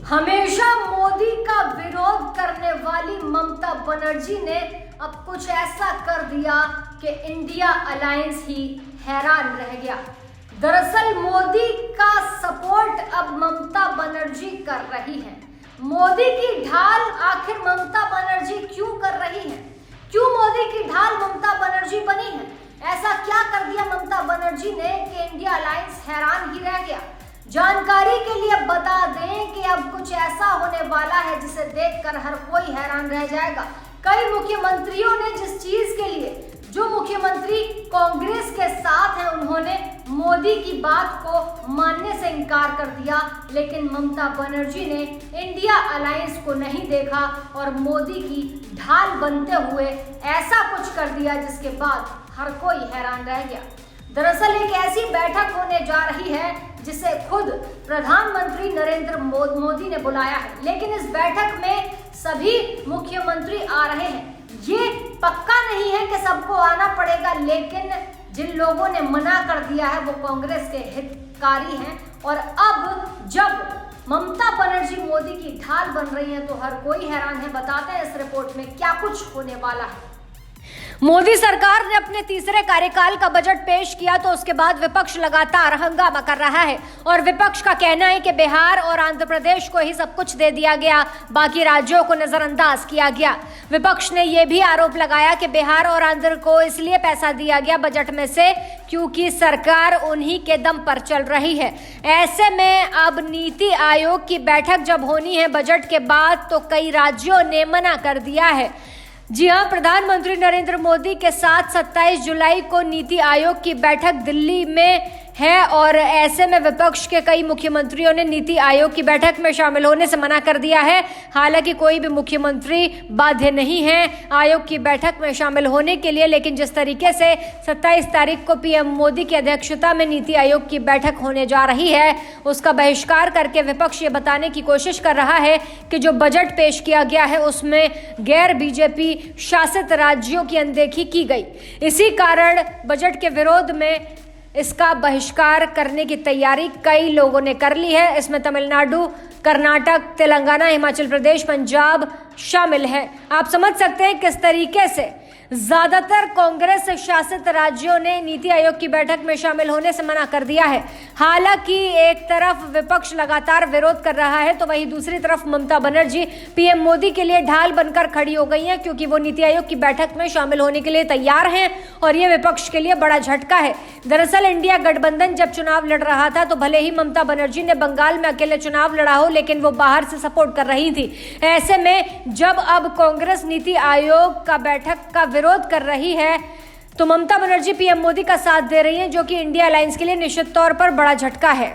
हमेशा मोदी का विरोध करने वाली ममता बनर्जी ने अब कुछ ऐसा कर दिया कि इंडिया अलायंस ही हैरान रह गया। दरअसल मोदी का सपोर्ट अब ममता बनर्जी कर रही है। मोदी की ढाल आखिर ममता बनर्जी क्यों कर रही है? क्यों मोदी की ढाल ममता बनर्जी बनी है? ऐसा क्या कर दिया ममता बनर्जी ने कि इंडिया अलायंस हैरान ही रह गया? जानकारी के लिए बता दें कि अब कुछ ऐसा होने वाला है जिसे देखकर हर कोई हैरान रह जाएगा। कई मुख्यमंत्रियों ने जिस चीज के लिए, जो मुख्यमंत्री कांग्रेस के साथ हैं, उन्होंने मोदी की बात को मानने से इनकार कर दिया, लेकिन ममता बनर्जी ने इंडिया अलायंस को नहीं देखा और मोदी की ढाल बनते हुए ऐसा कुछ कर दिया जिसके बाद हर कोई हैरान रह गया। दरअसल एक ऐसी बैठक होने जा रही है जिसे खुद प्रधानमंत्री नरेंद्र मोदी ने बुलाया है, लेकिन इस बैठक में सभी मुख्यमंत्री आ रहे हैं। ये पक्का नहीं है कि सबको आना पड़ेगा, लेकिन जिन लोगों ने मना कर दिया है वो कांग्रेस के हितकारी हैं। और अब जब ममता बनर्जी मोदी की ढाल बन रही है तो हर कोई हैरान है। बताते हैं इस रिपोर्ट में क्या कुछ होने वाला है। मोदी सरकार ने अपने तीसरे कार्यकाल का बजट पेश किया तो उसके बाद विपक्ष लगातार हंगामा कर रहा है और विपक्ष का कहना है कि बिहार और आंध्र प्रदेश को ही सब कुछ दे दिया गया, बाकी राज्यों को नजरअंदाज किया गया। विपक्ष ने यह भी आरोप लगाया कि बिहार और आंध्र को इसलिए पैसा दिया गया बजट में से क्योंकि सरकार उन्हीं के दम पर चल रही है। ऐसे में अब नीति आयोग की बैठक जब होनी है बजट के बाद, तो कई राज्यों ने मना कर दिया है। जी हां, प्रधानमंत्री नरेंद्र मोदी के साथ 27 जुलाई को नीति आयोग की बैठक दिल्ली में है और ऐसे में विपक्ष के कई मुख्यमंत्रियों ने नीति आयोग की बैठक में शामिल होने से मना कर दिया है। हालांकि कोई भी मुख्यमंत्री बाध्य नहीं है आयोग की बैठक में शामिल होने के लिए, लेकिन जिस तरीके से 27 तारीख को पीएम मोदी की अध्यक्षता में नीति आयोग की बैठक होने जा रही है, उसका बहिष्कार करके विपक्ष ये बताने की कोशिश कर रहा है कि जो बजट पेश किया गया है उसमें गैर बीजेपी शासित राज्यों की अनदेखी की गई। इसी कारण बजट के विरोध में इसका बहिष्कार करने की तैयारी कई लोगों ने कर ली है। इसमें तमिलनाडु, कर्नाटक, तेलंगाना, हिमाचल प्रदेश, पंजाब शामिल है। आप समझ सकते हैं किस तरीके से ज्यादातर कांग्रेस शासित राज्यों ने नीति आयोग की बैठक में शामिल होने से मना कर दिया है। हालांकि एक तरफ विपक्ष लगातार विरोध कर रहा है तो वहीं दूसरी तरफ ममता बनर्जी पीएम मोदी के लिए ढाल बनकर खड़ी हो गई हैं, क्योंकि वो नीति आयोग की बैठक में शामिल होने के लिए तैयार हैं और ये विपक्ष के लिए बड़ा झटका है। दरअसल इंडिया गठबंधन जब चुनाव लड़ रहा था तो भले ही ममता बनर्जी ने बंगाल में अकेले चुनाव लड़ा हो, लेकिन वो बाहर से सपोर्ट कर रही थी। ऐसे में जब अब कांग्रेस नीति आयोग का बैठक का विरोध कर रही है तो ममता बनर्जी पीएम मोदी का साथ दे रही हैं, जो कि इंडिया अलायंस के लिए निश्चित तौर पर बड़ा झटका है।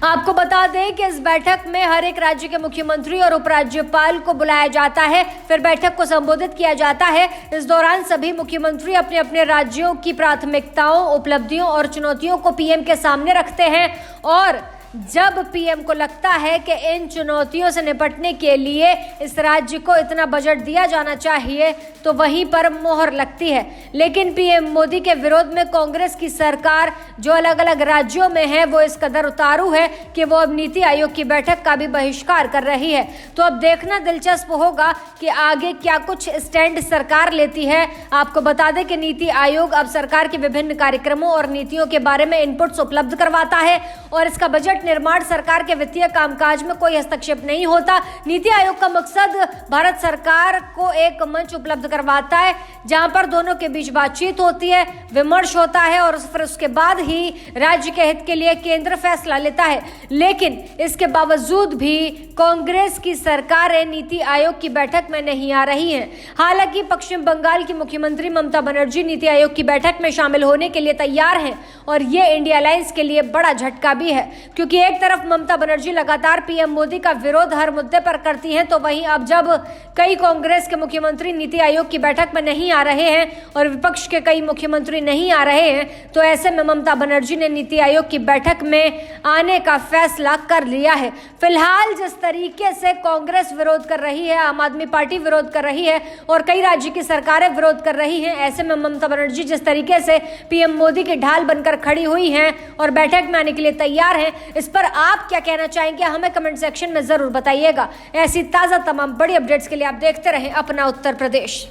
आपको बता दें कि इस बैठक में हर एक राज्य के मुख्यमंत्री और उपराज्यपाल को बुलाया जाता है, फिर बैठक को संबोधित किया जाता है। इस दौरान सभी मुख्यमंत्री अपने अपने राज्यों की प्राथमिकताओं, उपलब्धियों और चुनौतियों को पीएम के सामने रखते हैं और जब पीएम को लगता है कि इन चुनौतियों से निपटने के लिए इस राज्य को इतना बजट दिया जाना चाहिए तो वहीं पर मोहर लगती है। लेकिन पीएम मोदी के विरोध में कांग्रेस की सरकार जो अलग अलग राज्यों में है वो इस कदर उतारू है कि वो अब नीति आयोग की बैठक का भी बहिष्कार कर रही है। तो अब देखना दिलचस्प होगा कि आगे क्या कुछ स्टैंड सरकार लेती है। आपको बता दें कि नीति आयोग अब सरकार के विभिन्न कार्यक्रमों और नीतियों के बारे में इनपुट्स उपलब्ध करवाता है और इसका बजट निर्माण सरकार के वित्तीय कामकाज में कोई हस्तक्षेप नहीं होता। नीति आयोग का मकसद भारत सरकार को एक मंच उपलब्ध करवाता है जहां पर दोनों के बीच बातचीत होती है, विमर्श होता है और फिर उसके बाद ही राज्य के हित के लिए केंद्र फैसला लेता है। लेकिन इसके बावजूद भी कांग्रेस की सरकारें नीति आयोग की बैठक में नहीं आ रही हैं। हालांकि पश्चिम बंगाल की मुख्यमंत्री ममता बनर्जी नीति आयोग की बैठक में शामिल होने के लिए तैयार हैं और ये इंडिया अलायंस के लिए बड़ा झटका भी है, क्योंकि एक तरफ ममता बनर्जी लगातार पीएम मोदी का विरोध हर मुद्दे पर करती हैं, तो वहीं अब जब कई कांग्रेस के मुख्यमंत्री नीति आयोग की बैठक में नहीं आ रहे हैं और विपक्ष के कई मुख्यमंत्री नहीं आ रहे हैं, तो ऐसे में ममता बनर्जी ने नीति आयोग की बैठक में आने का फैसला कर लिया है। फिलहाल जिस तरीके से कांग्रेस विरोध कर रही है, आम आदमी पार्टी विरोध कर रही है और कई राज्य की सरकारें विरोध कर रही हैं, ऐसे में ममता बनर्जी जिस तरीके से पीएम मोदी की ढाल बनकर खड़ी हुई हैं और बैठक में आने के लिए तैयार हैं, इस पर आप क्या कहना चाहेंगे हमें कमेंट सेक्शन में जरूर बताइएगा। ऐसी ताजा तमाम बड़ी अपडेट्स के लिए आप देखते रहें अपना उत्तर प्रदेश।